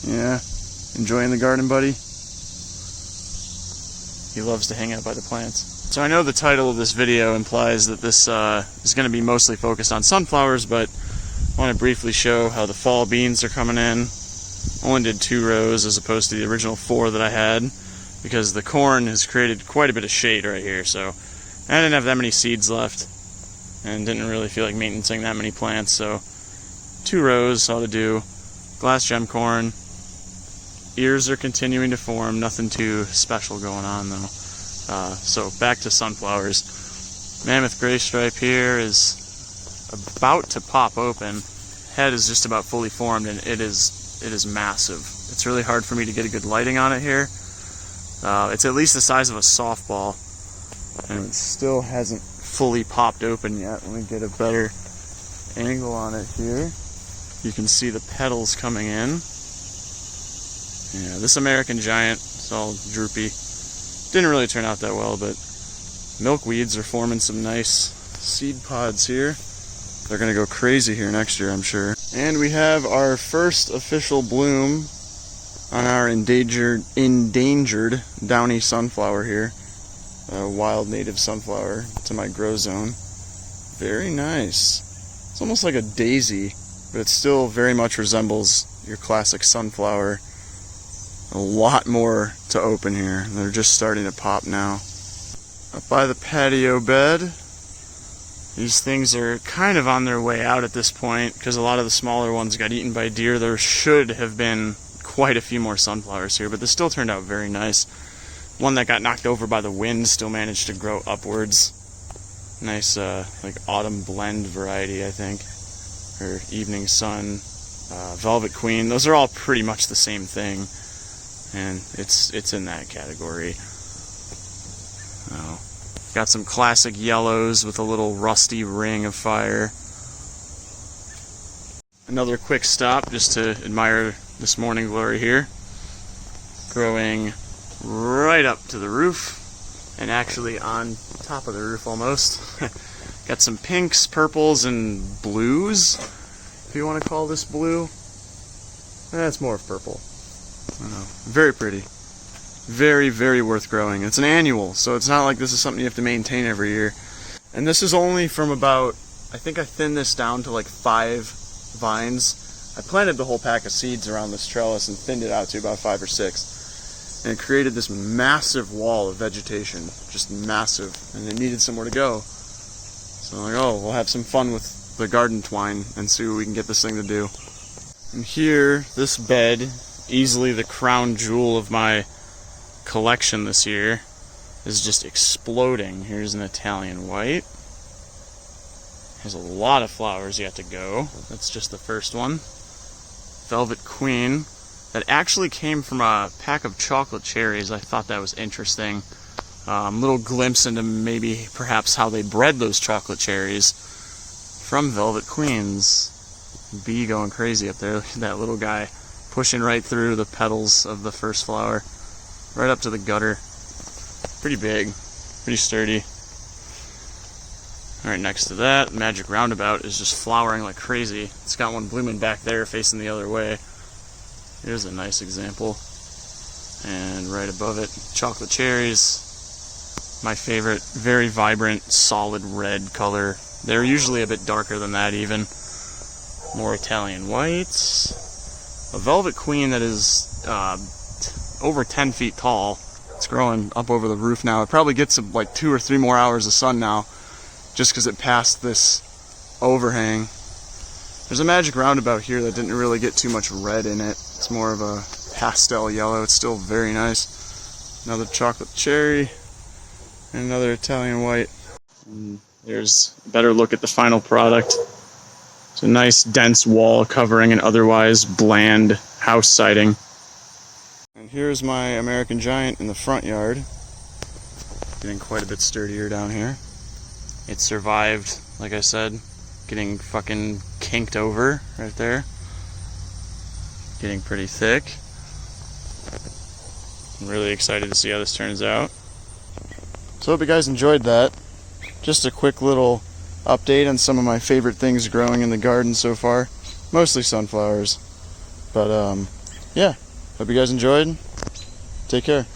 Yeah, enjoying the garden, buddy? He loves to hang out by the plants. So I know the title of this video implies that this is going to be mostly focused on sunflowers, but I want to briefly show how the fall beans are coming in. Only did 2 rows as opposed to the original 4 that I had, because the corn has created quite a bit of shade right here, so I didn't have that many seeds left and didn't really feel like maintaining that many plants, so 2 rows ought to do. Glass gem corn. Ears are continuing to form, nothing too special going on though. So back to sunflowers. Mammoth gray stripe here is about to pop open. Head is just about fully formed, and it is massive. It's really hard for me to get a good lighting on it here. It's at least the size of a softball, and it still hasn't fully popped open yet. Let me get a better angle on it here. You can see the petals coming in. Yeah, this American Giant is all droopy. Didn't really turn out that well, but milkweeds are forming some nice seed pods here. They're going to go crazy here next year, I'm sure. And we have our first official bloom on our endangered downy sunflower here. A wild native sunflower to my grow zone. Very nice. It's almost like a daisy, but it still very much resembles your classic sunflower. A lot more to open here. They're just starting to pop now. Up by the patio bed, these things are kind of on their way out at this point because a lot of the smaller ones got eaten by deer. There should have been quite a few more sunflowers here, but this still turned out very nice. One that got knocked over by the wind still managed to grow upwards. Nice like autumn blend variety, I think. Or evening sun, velvet queen. Those are all pretty much the same thing. And it's in that category. Oh, got some classic yellows with a little rusty ring of fire. Another quick stop just to admire this morning glory here. Growing right up to the roof, and actually on top of the roof almost. Got some pinks, purples, and blues, if you want to call this blue. That's more of purple. I don't know. Very pretty. Very, very worth growing. It's an annual, so it's not like this is something you have to maintain every year. And this is only from about, I think I thinned this down to like 5 vines. I planted the whole pack of seeds around this trellis and thinned it out to about 5 or 6. And it created this massive wall of vegetation. Just massive. And it needed somewhere to go. So I'm like, oh, we'll have some fun with the garden twine and see what we can get this thing to do. And here, this bed, easily the crown jewel of my collection this year, is just exploding. Here's an Italian white. Has a lot of flowers yet to go. That's just the first one. Velvet Queen. That actually came from a pack of chocolate cherries. I thought that was interesting. Little glimpse into maybe perhaps how they bred those chocolate cherries from Velvet Queens. Bee going crazy up there. Look at that little guy pushing right through the petals of the first flower, right up to the gutter. Pretty big, pretty sturdy. Alright, next to that, Magic Roundabout is just flowering like crazy. It's got one blooming back there facing the other way. Here's a nice example. And right above it, chocolate cherries. My favorite, very vibrant, solid red color. They're usually a bit darker than that even. More Italian whites. A Velvet Queen that is over 10 feet tall. It's growing up over the roof now. It probably gets like 2 or 3 more hours of sun now, just because it passed this overhang. There's a Magic Roundabout here that didn't really get too much red in it. It's more of a pastel yellow. It's still very nice. Another chocolate cherry. And another Italian white. And there's a better look at the final product. It's a nice dense wall covering an otherwise bland house siding. And here's my American Giant in the front yard. Getting quite a bit sturdier down here. It survived, like I said, getting fucking kinked over right there. Getting pretty thick. I'm really excited to see how this turns out. So I hope you guys enjoyed that. Just a quick little update on some of my favorite things growing in the garden so far. Mostly sunflowers. But yeah, hope you guys enjoyed. Take care.